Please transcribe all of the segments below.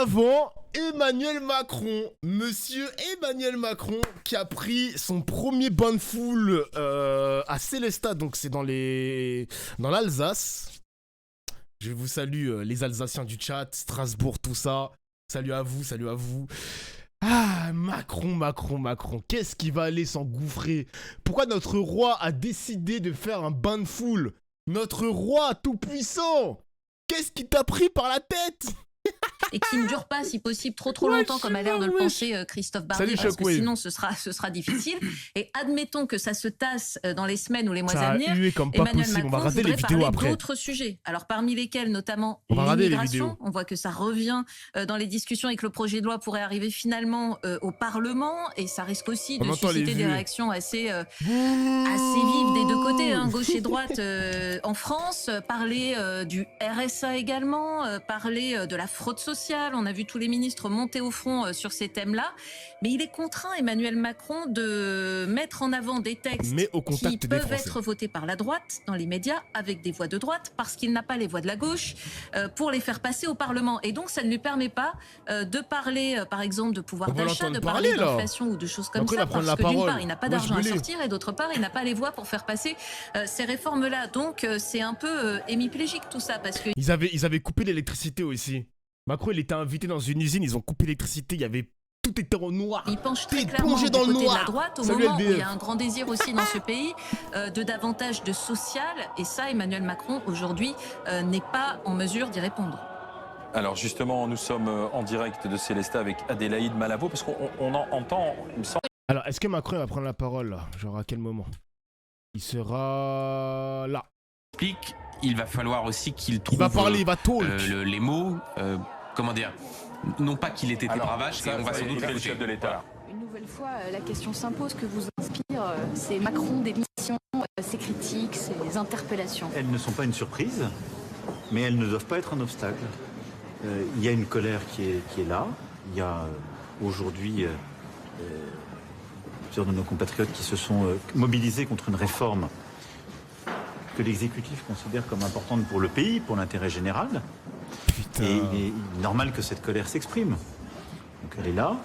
avant Emmanuel Macron, monsieur Emmanuel Macron, qui a pris son premier bain de foule à Célestat, donc c'est dans l'Alsace. Je vous salue les Alsaciens du chat, Strasbourg, tout ça. Salut à vous, salut à vous. Ah, Macron, qu'est-ce qui va aller s'engouffrer? Pourquoi notre roi a décidé de faire un bain de foule? Notre roi tout-puissant! Qu'est-ce qui t'a pris par la tête? Et qui ne dure pas, si possible, trop longtemps, comme a l'air de le penser Christophe Barbier, parce que sinon ce sera difficile. Et admettons que ça se tasse dans les semaines ou les mois à venir. Emmanuel Macron voudrait parler d'autres sujets. Alors parmi lesquels, notamment l'immigration. On voit que ça revient dans les discussions et que le projet de loi pourrait arriver finalement au Parlement. Et ça risque aussi de susciter des réactions assez vives des deux côtés, hein, gauche et droite en France. Parler du RSA également, parler de la fraude sociale. On a vu tous les ministres monter au front sur ces thèmes-là. Mais il est contraint, Emmanuel Macron, de mettre en avant des textes qui peuvent être votés par la droite dans les médias avec des voix de droite parce qu'il n'a pas les voix de la gauche pour les faire passer au Parlement. Et donc, ça ne lui permet pas de parler, par exemple, de pouvoir d'achat, de parler d'inflation ou de choses comme ça. Parce que d'une part, il n'a pas d'argent à sortir et d'autre part, il n'a pas les voix pour faire passer ces réformes-là. Donc, c'est un peu hémiplégique tout ça. Parce que ils avaient coupé l'électricité aussi. Macron, il était invité dans une usine, ils ont coupé l'électricité, tout était en noir. Il penche très clairement du côté de la droite, au moment où il y a un grand désir aussi dans ce pays de davantage de social. Et ça, Emmanuel Macron, aujourd'hui, n'est pas en mesure d'y répondre. Alors justement, nous sommes en direct de Célestat avec Adélaïde Malavo, parce qu'on entend, il me semble... Alors, est-ce que Macron va prendre la parole, là? Genre, à quel moment? Il sera là. Il va falloir aussi qu'il trouve il va parler, il va les mots, comment dire, non pas qu'il ait été bravage, et on va sans doute le chef de l'État. Une nouvelle fois, la question s'impose, que vous inspire ces Macron d'émission, ces critiques, ces interpellations? Elles ne sont pas une surprise, mais elles ne doivent pas être un obstacle. Il y a une colère qui est là. Il y a aujourd'hui plusieurs de nos compatriotes qui se sont mobilisés contre une réforme que l'exécutif considère comme importante pour le pays, pour l'intérêt général. Putain. Et il est normal que cette colère s'exprime. Donc elle est là.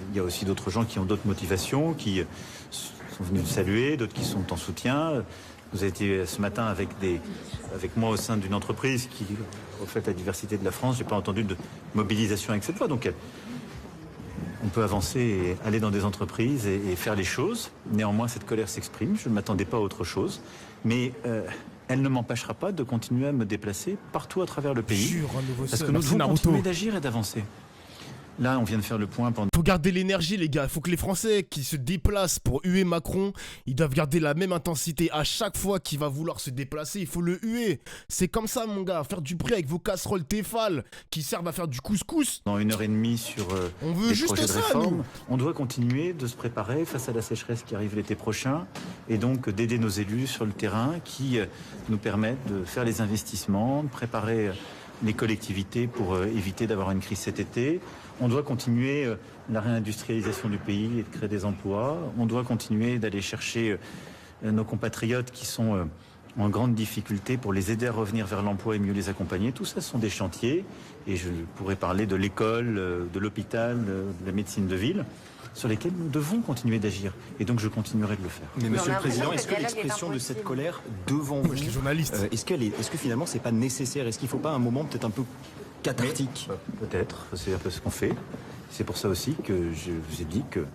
Il y a aussi d'autres gens qui ont d'autres motivations, qui sont venus le saluer, d'autres qui sont en soutien. Vous avez été ce matin avec moi au sein d'une entreprise qui reflète la diversité de la France. Je n'ai pas entendu de mobilisation avec cette voix. Donc on peut avancer et aller dans des entreprises et faire les choses. Néanmoins, cette colère s'exprime. Je ne m'attendais pas à autre chose. Mais elle ne m'empêchera pas de continuer à me déplacer partout à travers le pays. Parce que nous devons continuer d'agir et d'avancer. Là, on vient de faire le point pendant... Faut garder l'énergie, les gars. Il faut que les Français qui se déplacent pour huer Macron, ils doivent garder la même intensité. À chaque fois qu'il va vouloir se déplacer, il faut le huer. C'est comme ça, mon gars. Faire du bruit avec vos casseroles Tefal qui servent à faire du couscous. Dans 1h30 sur on veut des juste projets ça, de réforme, nous. On doit continuer de se préparer face à la sécheresse qui arrive l'été prochain et donc d'aider nos élus sur le terrain qui nous permettent de faire les investissements, de préparer les collectivités pour éviter d'avoir une crise cet été. On doit continuer la réindustrialisation du pays et de créer des emplois. On doit continuer d'aller chercher nos compatriotes qui sont en grande difficulté pour les aider à revenir vers l'emploi et mieux les accompagner. Tout ça, ce sont des chantiers. Et je pourrais parler de l'école, de l'hôpital, de la médecine de ville, sur lesquels nous devons continuer d'agir. Et donc, je continuerai de le faire. Mais Monsieur le Président, est-ce que l'expression de cette colère devant vous, est-ce que finalement, c'est pas nécessaire? Est-ce qu'il ne faut pas un moment peut-être un peu cathartique? Peut-être, c'est un peu ce qu'on fait. C'est pour ça aussi que je vous ai dit que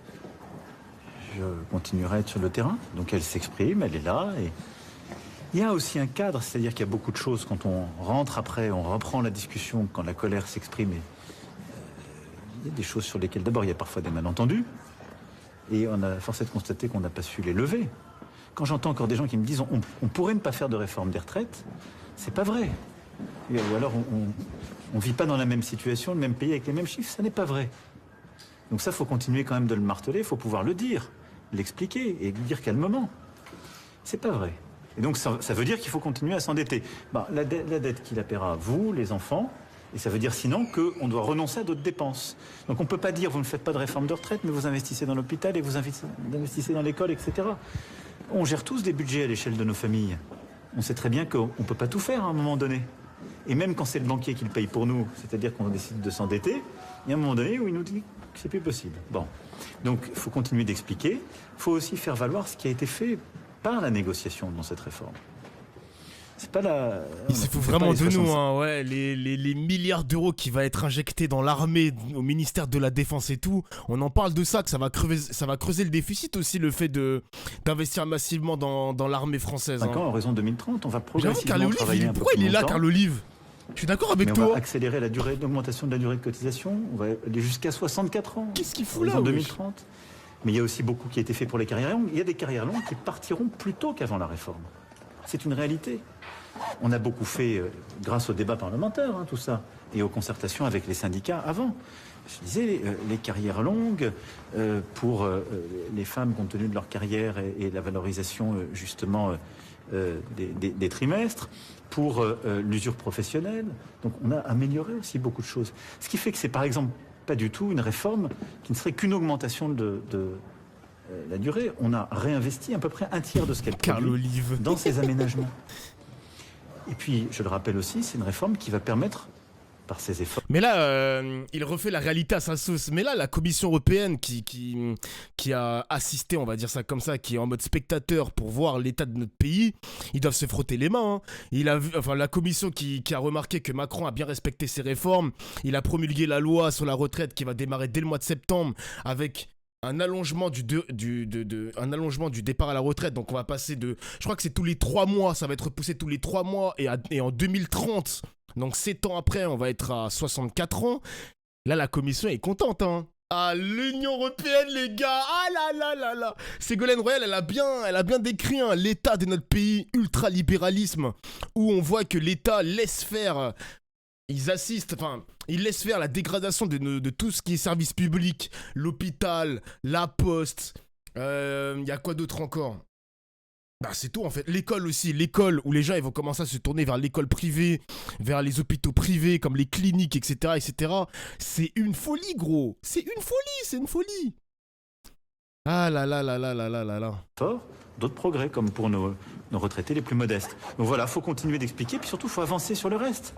je continuerai à être sur le terrain. Donc elle s'exprime, elle est là. Et il y a aussi un cadre, c'est-à-dire qu'il y a beaucoup de choses. Quand on rentre après, on reprend la discussion, quand la colère s'exprime. Il y a des choses sur lesquelles, d'abord, il y a parfois des malentendus. Et on a forcé de constater qu'on n'a pas su les lever. Quand j'entends encore des gens qui me disent on pourrait ne pas faire de réforme des retraites, c'est pas vrai. Ou alors on ne vit pas dans la même situation, le même pays avec les mêmes chiffres, ça n'est pas vrai. Donc ça, il faut continuer quand même de le marteler, il faut pouvoir le dire, l'expliquer et le dire calmement. C'est pas vrai. Et donc ça veut dire qu'il faut continuer à s'endetter. La dette qui la paiera, vous, les enfants, et ça veut dire sinon qu'on doit renoncer à d'autres dépenses. Donc on ne peut pas dire vous ne faites pas de réforme de retraite, mais vous investissez dans l'hôpital et vous investissez dans l'école, etc. On gère tous des budgets à l'échelle de nos familles. On sait très bien qu'on ne peut pas tout faire à un moment donné. Et même quand c'est le banquier qui le paye pour nous, c'est-à-dire qu'on décide de s'endetter, il y a un moment donné où il nous dit que c'est plus possible. Bon. Donc, il faut continuer d'expliquer. Il faut aussi faire valoir ce qui a été fait par la négociation dans cette réforme. C'est pas la... Il se fout vraiment de nous, hein, ouais, les milliards d'euros qui va être injectés dans l'armée, au ministère de la Défense et tout. On en parle de ça, que ça va creuser le déficit aussi, le fait d'investir massivement dans l'armée française. 5 ans, en raison de 2030, on va progressivement travailler un peu plus pourquoi il est là, Carl Olive? Je suis d'accord avec toi. On va accélérer l'augmentation de la durée de cotisation. On va aller jusqu'à 64 ans. Qu'est-ce qu'il fout là en 2030. Mais il y a aussi beaucoup qui a été fait pour les carrières longues. Il y a des carrières longues qui partiront plus tôt qu'avant la réforme. C'est une réalité. On a beaucoup fait grâce au débat parlementaire, tout ça, et aux concertations avec les syndicats avant. Je disais, les carrières longues, pour les femmes compte tenu de leur carrière et la valorisation justement des trimestres, pour l'usure professionnelle. Donc on a amélioré aussi beaucoup de choses. Ce qui fait que c'est par exemple pas du tout une réforme qui ne serait qu'une augmentation de la durée. On a réinvesti à peu près un tiers de ce qu'elle produit dans ces aménagements. Et puis, je le rappelle aussi, c'est une réforme qui va permettre, par ses efforts... Mais là, il refait la réalité à sa sauce. Mais là, la Commission européenne qui a assisté, on va dire ça comme ça, qui est en mode spectateur pour voir l'état de notre pays, ils doivent se frotter les mains. La Commission qui a remarqué que Macron a bien respecté ses réformes, il a promulgué la loi sur la retraite qui va démarrer dès le mois de septembre avec... un allongement du départ à la retraite. Donc on va passer de... Je crois que c'est tous les 3 mois. Ça va être repoussé tous les 3 mois. Et en 2030, donc 7 ans après, on va être à 64 ans. Là, la commission est contente, hein. Ah, l'Union Européenne, les gars. Ah là là là là. Ségolène Royal, elle a bien décrit l'état de notre pays, ultralibéralisme, où on voit que l'État laisse faire... Ils laissent faire la dégradation de tout ce qui est service public, l'hôpital, la poste, y a quoi d'autre encore? Bah c'est tout en fait, l'école aussi, l'école où les gens ils vont commencer à se tourner vers l'école privée, vers les hôpitaux privés comme les cliniques, etc. etc. C'est une folie gros, c'est une folie. Ah là là là là là là là là. D'autres progrès comme pour nos retraités les plus modestes. Donc voilà, il faut continuer d'expliquer, puis surtout il faut avancer sur le reste.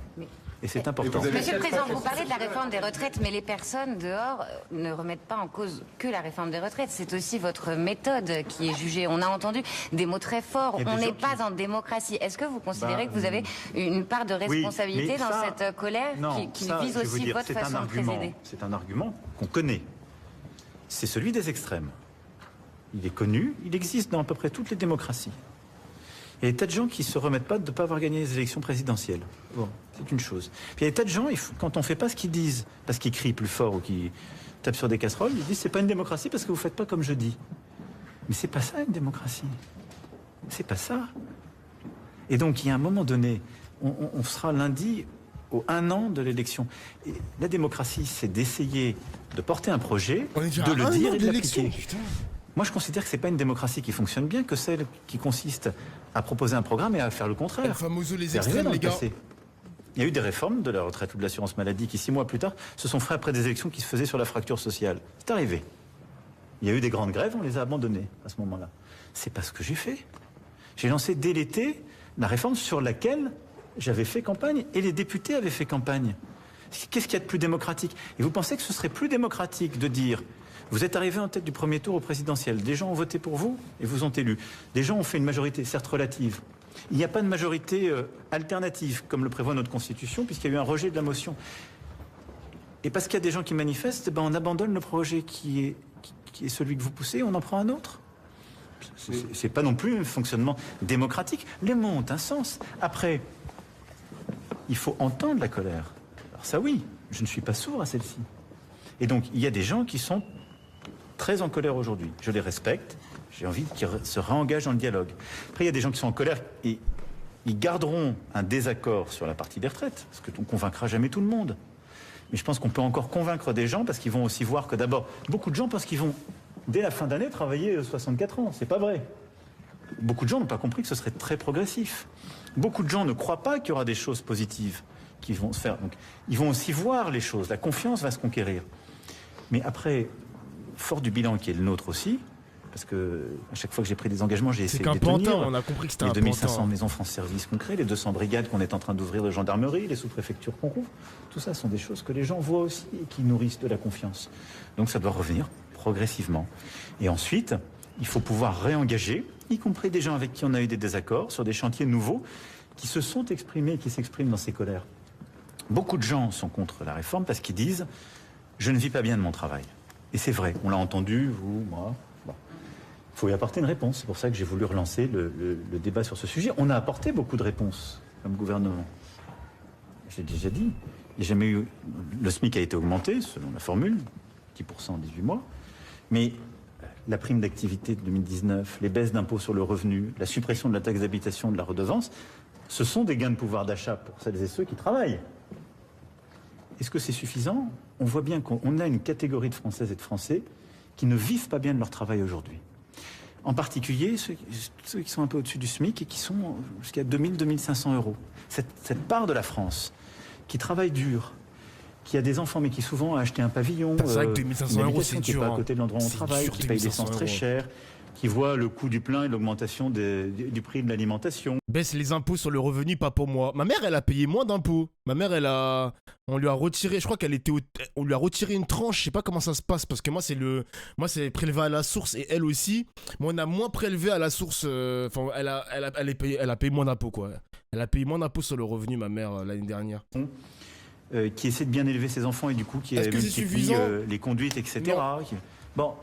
Et c'est important. Monsieur le Président, vous parlez de la réforme des retraites, mais les personnes dehors ne remettent pas en cause que la réforme des retraites. C'est aussi votre méthode qui est jugée. On a entendu des mots très forts. On n'est pas en démocratie. Est-ce que vous considérez que vous avez une part de responsabilité dans cette colère qui vise aussi votre façon de présider? C'est un argument qu'on connaît. C'est celui des extrêmes. Il est connu, il existe dans à peu près toutes les démocraties. Il y a des tas de gens qui ne se remettent pas de ne pas avoir gagné les élections présidentielles. Bon, c'est une chose. Puis il y a des tas de gens, quand on ne fait pas ce qu'ils disent, parce qu'ils crient plus fort ou qu'ils tapent sur des casseroles, ils disent c'est pas une démocratie parce que vous ne faites pas comme je dis. Mais c'est pas ça une démocratie. C'est pas ça. Et donc il y a un moment donné, on sera lundi au 1 an de l'élection. Et la démocratie, c'est d'essayer de porter un projet, de le dire et de l'appliquer. Moi, je considère que ce n'est pas une démocratie qui fonctionne bien que celle qui consiste à proposer un programme et à faire le contraire. Le fameux les extrêmes, les gars. Il y a eu des réformes de la retraite ou de l'assurance maladie qui, 6 mois plus tard, se sont faites après des élections qui se faisaient sur la fracture sociale. C'est arrivé. Il y a eu des grandes grèves, on les a abandonnées à ce moment-là. C'est pas ce que j'ai fait. J'ai lancé dès l'été la réforme sur laquelle j'avais fait campagne et les députés avaient fait campagne. Qu'est-ce qu'il y a de plus démocratique? Et vous pensez que ce serait plus démocratique de dire... Vous êtes arrivé en tête du premier tour au présidentiel. Des gens ont voté pour vous et vous ont élu. Des gens ont fait une majorité, certes relative. Il n'y a pas de majorité alternative, comme le prévoit notre Constitution, puisqu'il y a eu un rejet de la motion. Et parce qu'il y a des gens qui manifestent, on abandonne le projet qui est celui que vous poussez, on en prend un autre. C'est pas non plus un fonctionnement démocratique. Les mots ont un sens. Après, il faut entendre la colère. Alors ça oui, je ne suis pas sourd à celle-ci. Et donc, il y a des gens qui sont très en colère aujourd'hui. Je les respecte. J'ai envie qu'ils se réengagent dans le dialogue. Après, il y a des gens qui sont en colère et ils garderont un désaccord sur la partie des retraites, parce qu'on ne convaincra jamais tout le monde. Mais je pense qu'on peut encore convaincre des gens, parce qu'ils vont aussi voir que d'abord, beaucoup de gens pensent qu'ils vont, dès la fin d'année, travailler 64 ans. C'est pas vrai. Beaucoup de gens n'ont pas compris que ce serait très progressif. Beaucoup de gens ne croient pas qu'il y aura des choses positives qui vont se faire. Donc, ils vont aussi voir les choses. La confiance va se conquérir. Mais après, fort du bilan qui est le nôtre aussi, parce que à chaque fois que j'ai pris des engagements, j'ai essayé de les tenir. C'est qu'un pantin, on a compris que c'était un pantin. Les 2500 maisons France Service qu'on crée, les 200 brigades qu'on est en train d'ouvrir de gendarmerie, les sous-préfectures qu'on rouvre, tout ça sont des choses que les gens voient aussi et qui nourrissent de la confiance. Donc ça doit revenir progressivement. Et ensuite, il faut pouvoir réengager, y compris des gens avec qui on a eu des désaccords, sur des chantiers nouveaux qui se sont exprimés, qui s'expriment dans ces colères. Beaucoup de gens sont contre la réforme parce qu'ils disent « je ne vis pas bien de mon travail ». Et c'est vrai, on l'a entendu, vous, moi. Bon. Il faut y apporter une réponse. C'est pour ça que j'ai voulu relancer le débat sur ce sujet. On a apporté beaucoup de réponses comme gouvernement. J'ai déjà dit, il n'y a jamais eu... Le SMIC a été augmenté, selon la formule, 10% en 18 mois. Mais la prime d'activité de 2019, les baisses d'impôts sur le revenu, la suppression de la taxe d'habitation, de la redevance, ce sont des gains de pouvoir d'achat pour celles et ceux qui travaillent. Est-ce que c'est suffisant? On voit bien qu'on a une catégorie de Françaises et de Français qui ne vivent pas bien de leur travail aujourd'hui. En particulier ceux qui sont un peu au-dessus du SMIC et qui sont jusqu'à 2000, 2500 euros. Cette part de la France qui travaille dur, qui a des enfants mais qui souvent a acheté un pavillon, c'est vrai que 2500 euros, c'est qui n'est pas à côté de l'endroit où on travaille, qui paye l'essence très cher, qui voit le coût du plein et l'augmentation du prix de l'alimentation. Baisse les impôts sur le revenu, pas pour moi. Ma mère, elle a payé moins d'impôts. Ma mère, on lui a retiré, je crois on lui a retiré une tranche, je sais pas comment ça se passe, parce que moi, c'est prélevé à la source et elle aussi. Moi, on a moins prélevé à la source, elle a payé moins d'impôts, quoi. Elle a payé moins d'impôts sur le revenu, ma mère, l'année dernière. Qui essaie de bien élever ses enfants et du coup qui multiplie les conduites, etc. Bon.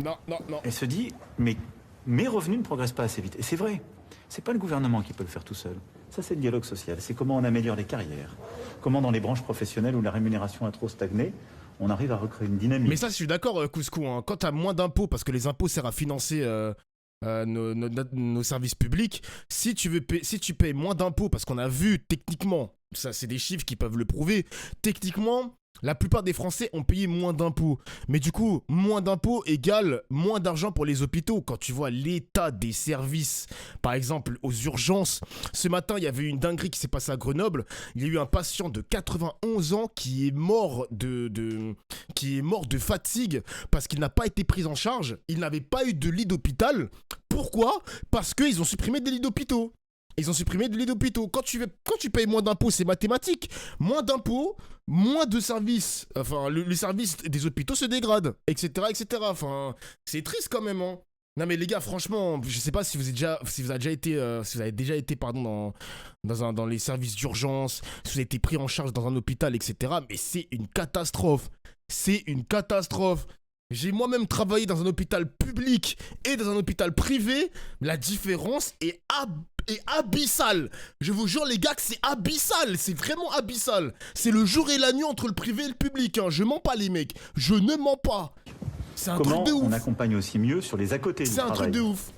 Non. Elle se dit, mais mes revenus ne progressent pas assez vite. Et c'est vrai, c'est pas le gouvernement qui peut le faire tout seul. Ça, c'est le dialogue social. C'est comment on améliore les carrières. Comment, dans les branches professionnelles où la rémunération a trop stagné, on arrive à recréer une dynamique. Mais ça, je suis d'accord, Couscous. Hein. Quand tu as moins d'impôts, parce que les impôts servent à financer nos services publics, si tu payes moins d'impôts, parce qu'on a vu techniquement, ça c'est des chiffres qui peuvent le prouver, techniquement, la plupart des Français ont payé moins d'impôts. Mais du coup, moins d'impôts égale moins d'argent pour les hôpitaux. Quand tu vois l'état des services, par exemple aux urgences, ce matin, il y avait une dinguerie qui s'est passée à Grenoble. Il y a eu un patient de 91 ans qui est mort de fatigue parce qu'il n'a pas été pris en charge. Il n'avait pas eu de lit d'hôpital. Pourquoi? Parce qu'ils ont supprimé des lits d'hôpitaux. Ils ont supprimé des lits d'hôpitaux. Quand tu payes moins d'impôts, c'est mathématique. Moins d'impôts, moins de services. Enfin, le service des hôpitaux se dégrade, etc., etc. Enfin, c'est triste quand même, hein. Non mais les gars, franchement, je sais pas si vous avez déjà été dans les services d'urgence, si vous avez été pris en charge dans un hôpital, etc. Mais c'est une catastrophe. C'est une catastrophe. J'ai moi-même travaillé dans un hôpital public et dans un hôpital privé. La différence est abyssale. Je vous jure les gars que c'est abyssal. C'est vraiment abyssal. C'est le jour et la nuit entre le privé et le public. Hein. Je mens pas les mecs. Je ne mens pas. C'est un truc de ouf. On accompagne aussi mieux sur les à côté du travail. C'est un truc de ouf.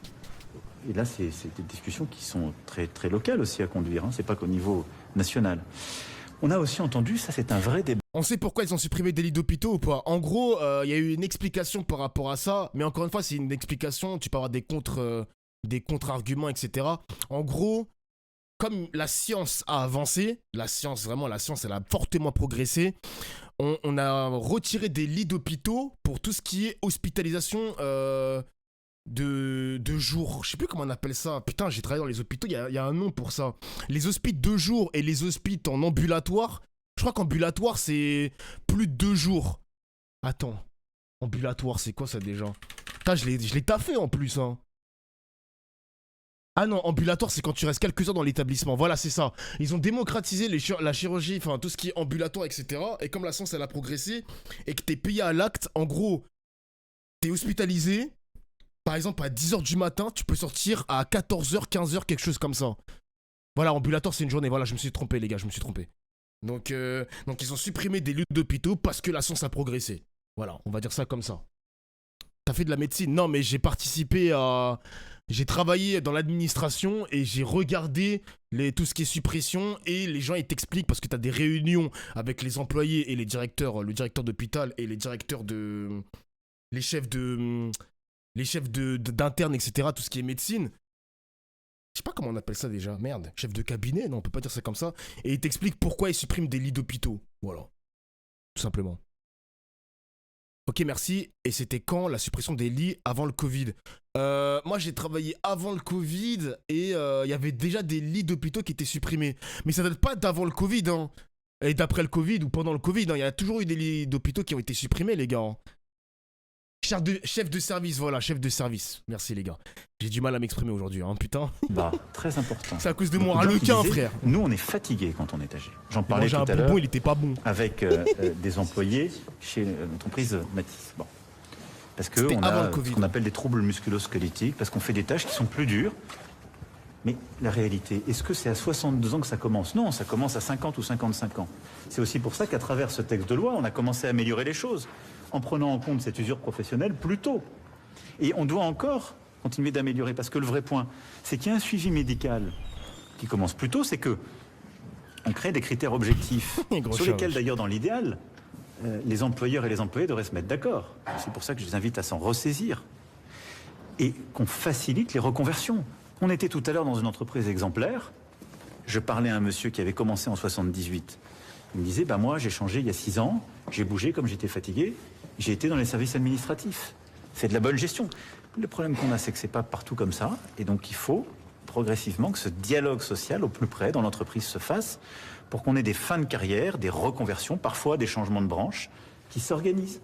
Et là, c'est des discussions qui sont très, très locales aussi à conduire. Hein. C'est pas qu'au niveau national. On a aussi entendu, ça c'est un vrai débat. On sait pourquoi ils ont supprimé des lits d'hôpitaux ou pas? En gros, il y a eu une explication par rapport à ça, mais encore une fois, c'est une explication, tu peux avoir des contre-arguments, etc. En gros, comme la science a avancé, la science, elle a fortement progressé, on a retiré des lits d'hôpitaux pour tout ce qui est hospitalisation de jour. Je sais plus comment on appelle ça. Putain, j'ai travaillé dans les hôpitaux, il y a un nom pour ça. Les hospices de jour et les hospices en ambulatoire. Je crois qu'ambulatoire, c'est plus de 2 jours. Attends. Ambulatoire, c'est quoi ça déjà? Putain, je l'ai taffé en plus, hein. Ah non, ambulatoire, c'est quand tu restes quelques heures dans l'établissement. Voilà, c'est ça. Ils ont démocratisé la chirurgie, enfin tout ce qui est ambulatoire, etc. Et comme la science, elle a progressé, et que t'es payé à l'acte, en gros, t'es hospitalisé. Par exemple, à 10h du matin, tu peux sortir à 14h, 15h, quelque chose comme ça. Voilà, ambulatoire, c'est une journée. Voilà, je me suis trompé, les gars, je me suis trompé. Donc ils ont supprimé des lieux d'hôpitaux parce que la science a progressé. Voilà, on va dire ça comme ça. T'as fait de la médecine? Non, mais j'ai participé à... J'ai travaillé dans l'administration et j'ai regardé tout ce qui est suppression et les gens, ils t'expliquent parce que t'as des réunions avec les employés et les directeurs, le directeur d'hôpital et les directeurs de... Les chefs d'interne, etc., tout ce qui est médecine. Je sais pas comment on appelle ça déjà, merde. Chef de cabinet? Non, on peut pas dire ça comme ça. Et ils t'expliquent pourquoi ils suppriment des lits d'hôpitaux. Voilà. Tout simplement. Ok, merci. Et c'était quand la suppression des lits avant le Covid? Moi, j'ai travaillé avant le Covid et il y avait déjà des lits d'hôpitaux qui étaient supprimés. Mais ça date pas d'avant le Covid, hein. Et d'après le Covid ou pendant le Covid, hein. Il y a toujours eu des lits d'hôpitaux qui ont été supprimés, les gars. Hein. Chef de service, voilà, chef de service. Merci, les gars. J'ai du mal à m'exprimer aujourd'hui, hein, putain. Bah, très important. C'est à cause de mon harlequin, frère. Nous, on est fatigués quand on est âgé. J'en parlais tout à l'heure. Bonbon, il était pas bon. Avec des employés chez l'entreprise Matisse. Bon. Parce qu'on a ce qu'on appelle des troubles musculo-squelettiques, parce qu'on fait des tâches qui sont plus dures. Mais la réalité, est-ce que c'est à 62 ans que ça commence? Non, ça commence à 50 ou 55 ans. C'est aussi pour ça qu'à travers ce texte de loi, on a commencé à améliorer les choses, en prenant en compte cette usure professionnelle plus tôt. Et on doit encore continuer d'améliorer, parce que le vrai point, c'est qu'il y a un suivi médical qui commence plus tôt, c'est que on crée des critères objectifs, sur lesquels d'ailleurs, dans l'idéal, les employeurs et les employés devraient se mettre d'accord. C'est pour ça que je les invite à s'en ressaisir. Et qu'on facilite les reconversions. On était tout à l'heure dans une entreprise exemplaire. Je parlais à un monsieur qui avait commencé en 78. Il me disait, bah moi j'ai changé il y a 6 ans, j'ai bougé comme j'étais fatigué, j'ai été dans les services administratifs. C'est de la bonne gestion. Le problème qu'on a, c'est que c'est pas partout comme ça. Et donc il faut progressivement que ce dialogue social au plus près dans l'entreprise se fasse pour qu'on ait des fins de carrière, des reconversions, parfois des changements de branche qui s'organisent.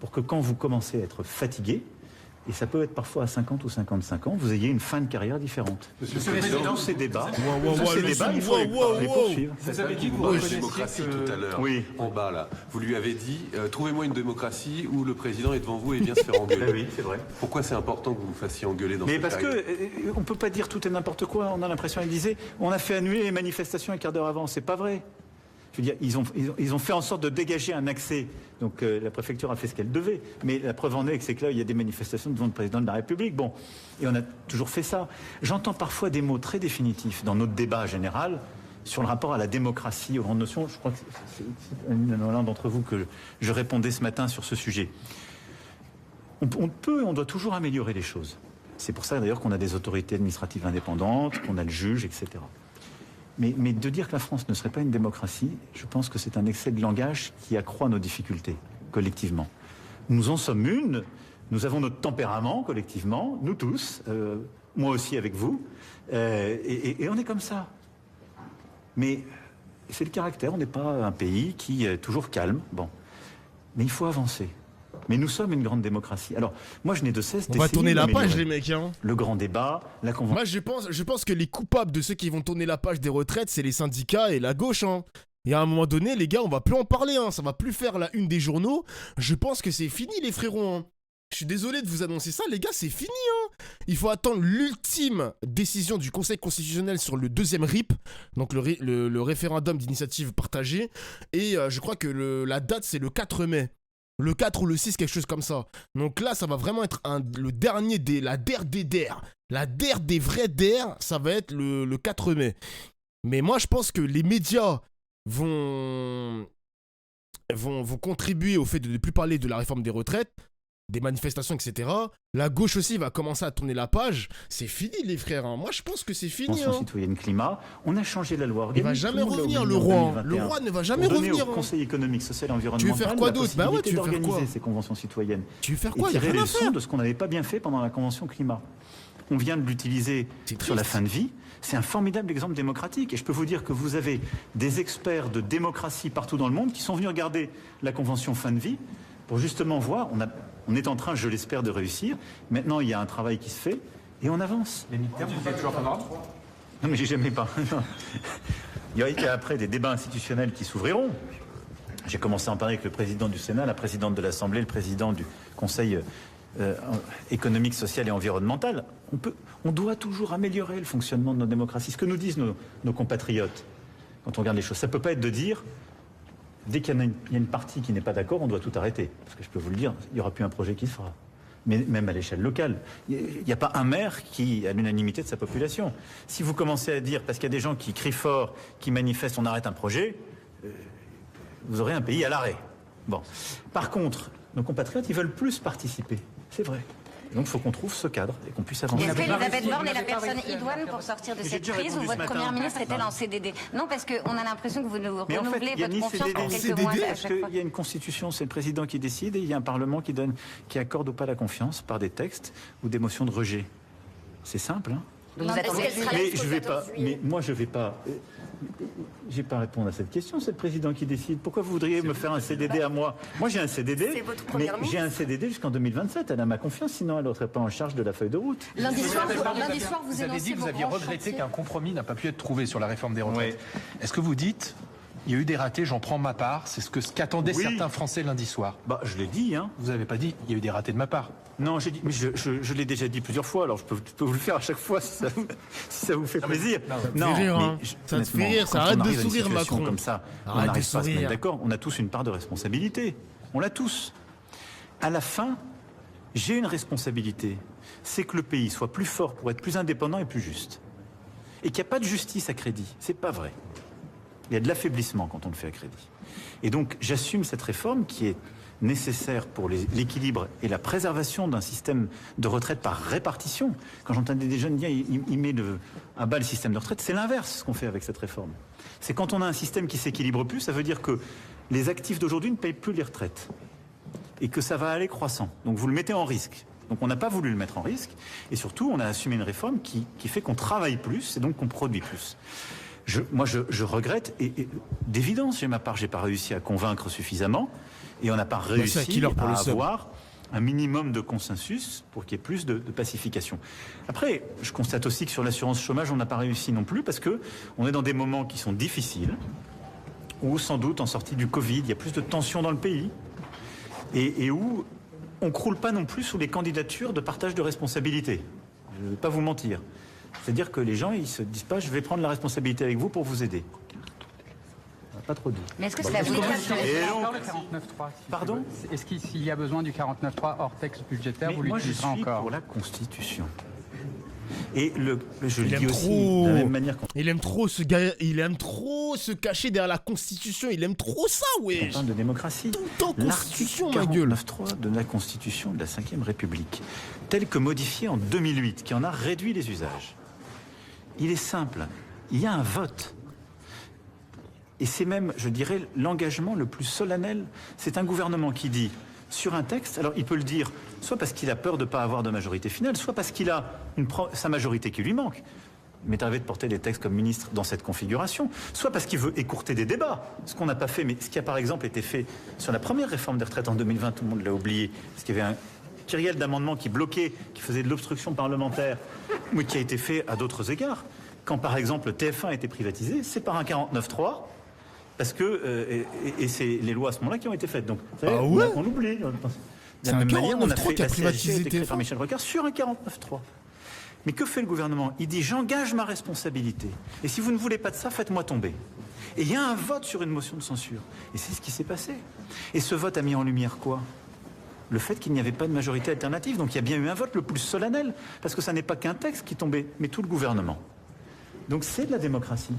Pour que quand vous commencez à être fatigué, et ça peut être parfois à 50 ou 55 ans, vous ayez une fin de carrière différente. Monsieur le Président, ces débats, il faut les poursuivre. Vous avez dit que vous parliez de démocratie tout à l'heure, en bas là. Vous lui avez dit, trouvez-moi une démocratie où le Président est devant vous et vient se faire engueuler. Oui, c'est vrai. Pourquoi c'est important que vous vous fassiez engueuler dans ce cas? Mais parce qu'on ne peut pas dire tout et n'importe quoi. On a l'impression, il disait, on a fait annuler les manifestations un quart d'heure avant. C'est pas vrai. Je veux dire, ils ont fait en sorte de dégager un accès. Donc la préfecture a fait ce qu'elle devait. Mais la preuve en est, c'est que là, il y a des manifestations devant le président de la République. Bon, et on a toujours fait ça. J'entends parfois des mots très définitifs dans notre débat général sur le rapport à la démocratie, aux grandes notions. Je crois que c'est l'un d'entre vous que je répondais ce matin sur ce sujet. On doit toujours améliorer les choses. C'est pour ça d'ailleurs qu'on a des autorités administratives indépendantes, qu'on a le juge, etc. Mais de dire que la France ne serait pas une démocratie, je pense que c'est un excès de langage qui accroît nos difficultés, collectivement. Nous en sommes une, nous avons notre tempérament, collectivement, nous tous, moi aussi avec vous, et on est comme ça. Mais c'est le caractère, on n'est pas un pays qui est toujours calme, bon. Mais il faut avancer. Mais nous sommes une grande démocratie. Alors, moi, je n'ai de cesse d'essayer. On va tourner la page, les mecs. Hein. Le grand débat, la convention. Moi, je pense que les coupables de ceux qui vont tourner la page des retraites, c'est les syndicats et la gauche. Hein. Et à un moment donné, les gars, on va plus en parler. Hein. Ça va plus faire la une des journaux. Je pense que c'est fini, les frérots. Hein. Je suis désolé de vous annoncer ça, les gars, c'est fini. Hein. Il faut attendre l'ultime décision du Conseil constitutionnel sur le deuxième RIP, donc le référendum d'initiative partagée. Et je crois que la date, c'est le 4 mai. Le 4 ou le 6, quelque chose comme ça. Donc là, ça va vraiment être le dernier la DER des DER. La DER des vrais DER, ça va être le 4 mai. Mais moi, je pense que les médias vont contribuer au fait de ne plus parler de la réforme des retraites, des manifestations, etc. La gauche aussi va commencer à tourner la page. C'est fini, les frères. Hein. Moi, je pense que c'est fini. Convention citoyenne climat. On a changé la loi organique. Il va jamais revenir, le roi. Le roi ne va jamais revenir. Au Conseil économique, social et environnemental. Tu veux faire quoi d'autre? Bah ouais, tu veux faire quoi? Ces conventions citoyennes. Tu veux faire quoi? Et tirer les leçons de ce qu'on n'avait pas bien fait pendant la convention climat. On vient de l'utiliser sur la fin de vie. C'est un formidable exemple démocratique. Et je peux vous dire que vous avez des experts de démocratie partout dans le monde qui sont venus regarder la convention fin de vie pour justement voir. On est en train, je l'espère, de réussir. Maintenant, il y a un travail qui se fait et on avance. Les militaires, vous êtes toujours favorable? Non, mais j'ai jamais pas. Il y a après des débats institutionnels qui s'ouvriront. J'ai commencé à en parler avec le président du Sénat, la présidente de l'Assemblée, le président du Conseil économique, social et environnemental. On doit toujours améliorer le fonctionnement de nos démocraties. Ce que nous disent nos compatriotes quand on regarde les choses, ça ne peut pas être de dire dès qu'il y a une partie qui n'est pas d'accord, on doit tout arrêter. Parce que je peux vous le dire, il n'y aura plus un projet qui se fera. Mais même à l'échelle locale. Il n'y a pas un maire qui a l'unanimité de sa population. Si vous commencez à dire, parce qu'il y a des gens qui crient fort, qui manifestent, on arrête un projet, vous aurez un pays à l'arrêt. Bon. Par contre, nos compatriotes, ils veulent plus participer. C'est vrai. Donc il faut qu'on trouve ce cadre et qu'on puisse avancer. Est-ce qu'Elisabeth Borne est la personne idoine pour sortir de cette crise ou votre première ministre est-elle en CDD? Non, parce qu'on a l'impression que vous nous renouvelez votre confiance pour quelques mois à chaque fois. Il y a une constitution, c'est le président qui décide, et il y a un parlement qui accorde ou pas la confiance par des textes ou des motions de rejet. C'est simple, hein. Donc vous attendez mais moi je vais pas. J'ai pas à répondre à cette question, c'est le président qui décide. Pourquoi vous voudriez me faire un CDD à moi? Moi j'ai un CDD, mais j'ai un CDD jusqu'en 2027. Elle a ma confiance, sinon elle ne serait pas en charge de la feuille de route. Lundi soir, vous avez dit que vous aviez regretté qu'un compromis n'a pas pu être trouvé sur la réforme des retraites. Est-ce que vous dites, il y a eu des ratés, j'en prends ma part, c'est ce qu'attendaient certains Français lundi soir? Je l'ai dit, hein. Vous n'avez pas dit, il y a eu des ratés de ma part? Non, j'ai dit, mais je l'ai déjà dit plusieurs fois, alors je peux vous le faire à chaque fois si ça vous fait plaisir. Non, ça te fait rire, ça arrête de sourire, Macron. Comme ça, on n'arrive pas à se mettre d'accord, on a tous une part de responsabilité. On l'a tous. À la fin, j'ai une responsabilité, c'est que le pays soit plus fort pour être plus indépendant et plus juste. Et qu'il n'y a pas de justice à crédit. C'est pas vrai. Il y a de l'affaiblissement quand on le fait à crédit. Et donc, j'assume cette réforme qui est nécessaire pour l'équilibre et la préservation d'un système de retraite par répartition. Quand j'entendais des jeunes dire il met à bas le système de retraite, c'est l'inverse ce qu'on fait avec cette réforme. C'est quand on a un système qui s'équilibre plus, ça veut dire que les actifs d'aujourd'hui ne payent plus les retraites et que ça va aller croissant. Donc vous le mettez en risque. Donc on n'a pas voulu le mettre en risque et surtout on a assumé une réforme qui fait qu'on travaille plus et donc qu'on produit plus. Moi je regrette et d'évidence, j'ai ma part, j'ai pas réussi à convaincre suffisamment. Et on n'a pas réussi à avoir un minimum de consensus pour qu'il y ait plus de pacification. Après, je constate aussi que sur l'assurance chômage, on n'a pas réussi non plus parce qu'on est dans des moments qui sont difficiles, où sans doute en sortie du Covid, il y a plus de tensions dans le pays et où on ne croule pas non plus sous les candidatures de partage de responsabilité. Je ne vais pas vous mentir. C'est-à-dire que les gens, ils ne se disent pas « je vais prendre la responsabilité avec vous pour vous aider ». Pas trop dit. Mais est-ce que c'est la vocation? Pardon? Est-ce qu'il y a besoin du 49.3 hors texte budgétaire? Vous l'utiliserez encore? Moi, je suis pour la Constitution. Et je le dis aussi de la même manière. Il aime trop se cacher derrière la Constitution. Il aime trop ça, ouais. On parle de démocratie. Tout le temps Constitution, ma gueule. L'article 49.3 de la Constitution de la Ve République, tel que modifié en 2008, qui en a réduit les usages. Il est simple. Il y a un vote. Et c'est même, je dirais, l'engagement le plus solennel. C'est un gouvernement qui dit, sur un texte, alors il peut le dire, soit parce qu'il a peur de ne pas avoir de majorité finale, soit parce qu'il a sa majorité qui lui manque. Il m'est arrivé de porter des textes comme ministre dans cette configuration, soit parce qu'il veut écourter des débats, ce qu'on n'a pas fait, mais ce qui a par exemple été fait sur la première réforme des retraites en 2020, tout le monde l'a oublié, parce qu'il y avait un kyrielle d'amendements qui bloquait, qui faisait de l'obstruction parlementaire, mais qui a été fait à d'autres égards. Quand par exemple le TF1 a été privatisé, c'est par un 49.3, parce que, et c'est les lois à ce moment-là qui ont été faites. Donc, vous savez, on oublie. De la même manière, on a fait la CSG a été créée par Michel Rocard sur un 49.3. Mais que fait le gouvernement? Il dit, j'engage ma responsabilité. Et si vous ne voulez pas de ça, faites-moi tomber. Et il y a un vote sur une motion de censure. Et c'est ce qui s'est passé. Et ce vote a mis en lumière quoi? Le fait qu'il n'y avait pas de majorité alternative. Donc il y a bien eu un vote le plus solennel. Parce que ça n'est pas qu'un texte qui tombait, mais tout le gouvernement. Donc c'est de la démocratie.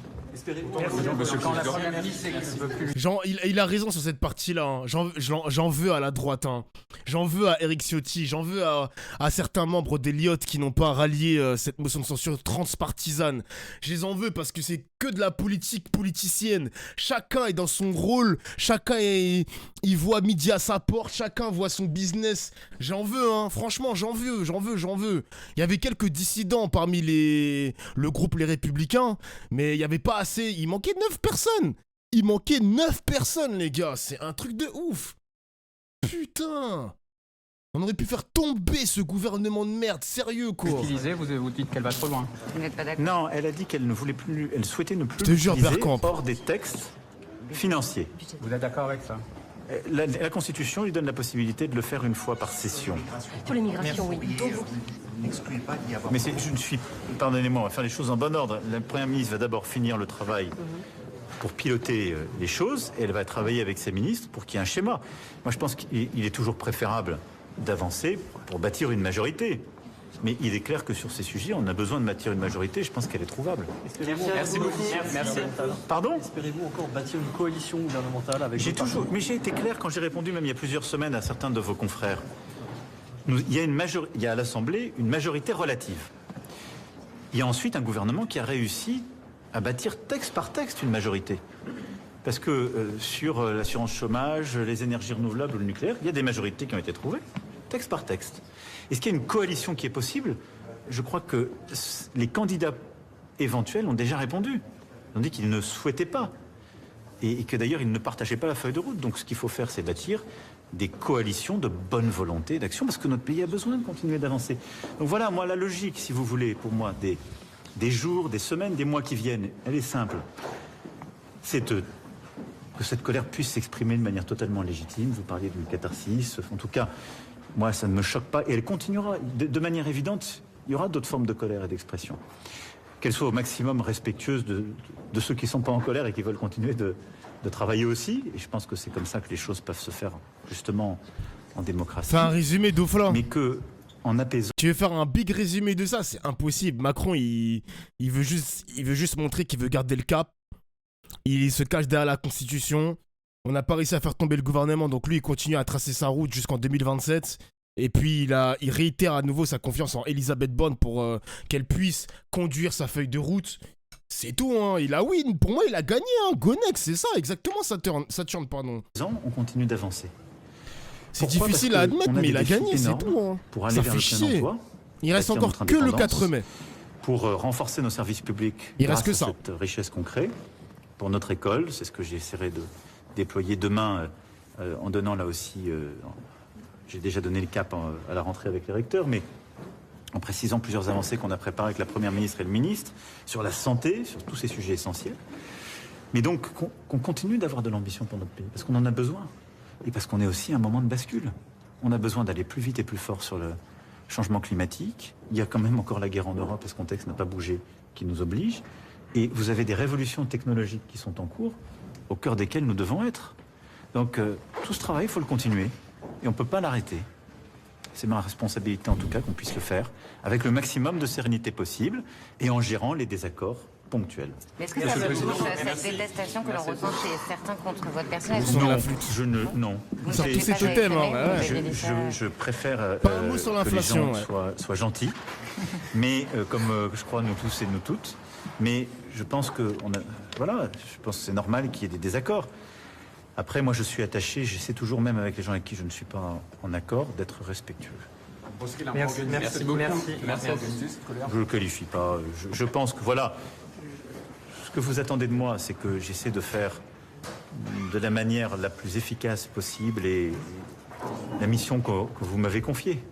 Il a raison sur cette partie-là. Hein. J'en veux à la droite. Hein. J'en veux à Éric Ciotti. J'en veux à certains membres d'Eliott qui n'ont pas rallié cette motion de censure transpartisane. Je les en veux parce que c'est que de la politique politicienne. Chacun est dans son rôle. Chacun il voit midi à sa porte. Chacun voit son business. J'en veux, hein. Franchement, j'en veux. Il y avait quelques dissidents parmi le groupe Les Républicains, mais il n'y avait pas assez. Il manquait 9 personnes. Il manquait 9 personnes, les gars. C'est un truc de ouf. Putain. On aurait pu faire tomber ce gouvernement de merde. Sérieux, quoi. Vous dites qu'elle va trop loin. Vous n'êtes pas d'accord? Non, elle a dit qu'elle ne voulait plus. Elle souhaitait ne plus l'utiliser hors des textes financiers. Vous êtes d'accord avec ça? La Constitution lui donne la possibilité de le faire une fois par session. Sur l'immigration, oui. Mais je ne suis... Pardonnez-moi, on va faire les choses en bon ordre. La Première ministre va d'abord finir le travail pour piloter les choses et elle va travailler avec ses ministres pour qu'il y ait un schéma. Moi, je pense qu'il est toujours préférable d'avancer pour bâtir une majorité. Mais il est clair que sur ces sujets, on a besoin de bâtir une majorité. Je pense qu'elle est trouvable. Merci beaucoup. Merci. Pardon? Espérez-vous encore bâtir une coalition gouvernementale avec... Mais j'ai été clair quand j'ai répondu, même il y a plusieurs semaines, à certains de vos confrères. il y a à l'Assemblée une majorité relative. Il y a ensuite un gouvernement qui a réussi à bâtir texte par texte une majorité. Parce que sur l'assurance chômage, les énergies renouvelables ou le nucléaire, il y a des majorités qui ont été trouvées, texte par texte. Est-ce qu'il y a une coalition qui est possible? Je crois que les candidats éventuels ont déjà répondu. Ils ont dit qu'ils ne souhaitaient pas. Et que d'ailleurs, ils ne partageaient pas la feuille de route. Donc ce qu'il faut faire, c'est bâtir des coalitions de bonne volonté d'action, parce que notre pays a besoin de continuer d'avancer. Donc voilà, moi, la logique, si vous voulez, pour moi, des jours, des semaines, des mois qui viennent, elle est simple. C'est que cette colère puisse s'exprimer de manière totalement légitime. Vous parliez d'une catharsis. En tout cas, moi, ça ne me choque pas. Et elle continuera. De manière évidente, il y aura d'autres formes de colère et d'expression. Qu'elles soient au maximum respectueuses de ceux qui ne sont pas en colère et qui veulent continuer de travailler aussi. Et je pense que c'est comme ça que les choses peuvent se faire, justement, en démocratie. C'est un résumé d'Oufla. Mais que, en apaisant... Tu veux faire un big résumé de ça? C'est impossible. Macron, il veut juste montrer qu'il veut garder le cap. Il se cache derrière la Constitution. On n'a pas réussi à faire tomber le gouvernement. Donc lui, il continue à tracer sa route jusqu'en 2027. Et puis il réitère à nouveau sa confiance en Elisabeth Borne pour qu'elle puisse conduire sa feuille de route. C'est tout, hein. Il a win. Pour moi, il a gagné, hein. Gonex, c'est ça, exactement, Saturne, pardon. On continue d'avancer. C'est difficile à admettre, mais il a gagné, c'est tout, hein. Pour aller vers le plein emploi. Il reste encore que le 4 mai. Pour renforcer nos services publics. Il reste que ça. Cette richesse qu'on crée. Pour notre école, c'est ce que j'essaierai de déployer demain en donnant là aussi... J'ai déjà donné le cap à la rentrée avec les recteurs, mais en précisant plusieurs avancées qu'on a préparées avec la Première ministre et le ministre, sur la santé, sur tous ces sujets essentiels. Mais donc, qu'on continue d'avoir de l'ambition pour notre pays, parce qu'on en a besoin. Et parce qu'on est aussi à un moment de bascule. On a besoin d'aller plus vite et plus fort sur le changement climatique. Il y a quand même encore la guerre en Europe, et ce contexte n'a pas bougé, qui nous oblige. Et vous avez des révolutions technologiques qui sont en cours, au cœur desquelles nous devons être. Donc, tout ce travail, il faut le continuer. Et on ne peut pas l'arrêter. C'est ma responsabilité en tout cas qu'on puisse le faire avec le maximum de sérénité possible et en gérant les désaccords ponctuels. Mais est-ce que ça veut dire cette détestation que l'on ressent chez certains contre votre personnage? Non. Sur tous ces totems, hein. Je préfère pas un mot sur l'inflation, que les gens soient gentils, mais comme je crois nous tous et nous toutes. Mais je pense que je pense que c'est normal qu'il y ait des désaccords. Après, moi, je suis attaché, j'essaie toujours, même avec les gens avec qui je ne suis pas en accord, d'être respectueux. Merci beaucoup. Merci. Je ne le qualifie pas. Je pense que, voilà, ce que vous attendez de moi, c'est que j'essaie de faire de la manière la plus efficace possible et la mission que vous m'avez confiée.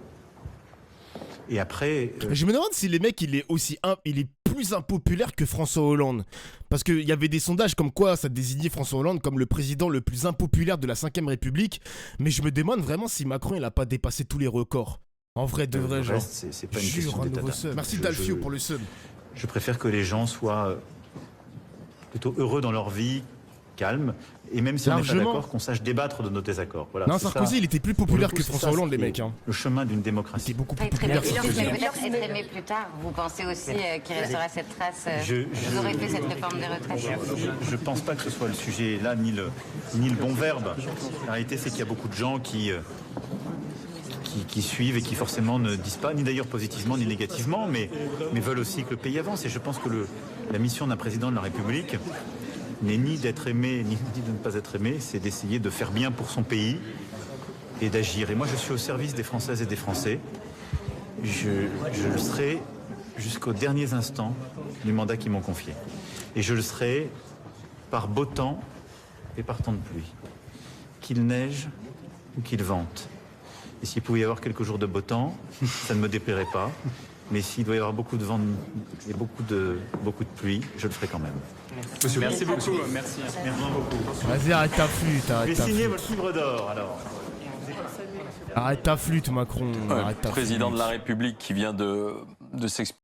Et après... Je me demande si les mecs, il est plus impopulaire que François Hollande. Parce qu'il y avait des sondages comme quoi ça désignait François Hollande comme le président le plus impopulaire de la 5ème République. Mais je me demande vraiment si Macron, il a pas dépassé tous les records. En vrai, de vrai, genre. C'est pas une question d'état d'âme. Merci Dalfio pour le sub. Je préfère que les gens soient plutôt heureux dans leur vie, calmes. Et même si on n'est pas d'accord, qu'on sache débattre de nos désaccords. Voilà, non, Sarkozy, il était plus populaire que François Hollande, les mecs. Hein. Le chemin d'une démocratie. Il était beaucoup plus populaire. Peut-être être aimé plus tard. Vous pensez aussi qu'il restera cette trace vous aurez fait cette réforme des retraites? Je ne pense pas que ce soit le sujet là, ni le bon verbe. La réalité, c'est qu'il y a beaucoup de gens qui suivent et qui forcément ne disent pas, ni d'ailleurs positivement ni négativement, mais veulent aussi que le pays avance. Et je pense que la mission d'un président de la République n'est ni d'être aimé, ni de ne pas être aimé, c'est d'essayer de faire bien pour son pays et d'agir. Et moi, je suis au service des Françaises et des Français. Je le serai jusqu'aux derniers instants du mandat qu'ils m'ont confié. Et je le serai par beau temps et par temps de pluie. Qu'il neige ou qu'il vente. Et s'il pouvait y avoir quelques jours de beau temps, ça ne me déplairait pas. Mais s'il doit y avoir beaucoup de vent et beaucoup de pluie, je le ferai quand même. Merci beaucoup. Merci beaucoup. Vas-y, arrête ta flûte. Je vais signer votre livre d'or, alors. Arrête ta flûte, Macron. Le président de la République qui vient de s'exprimer.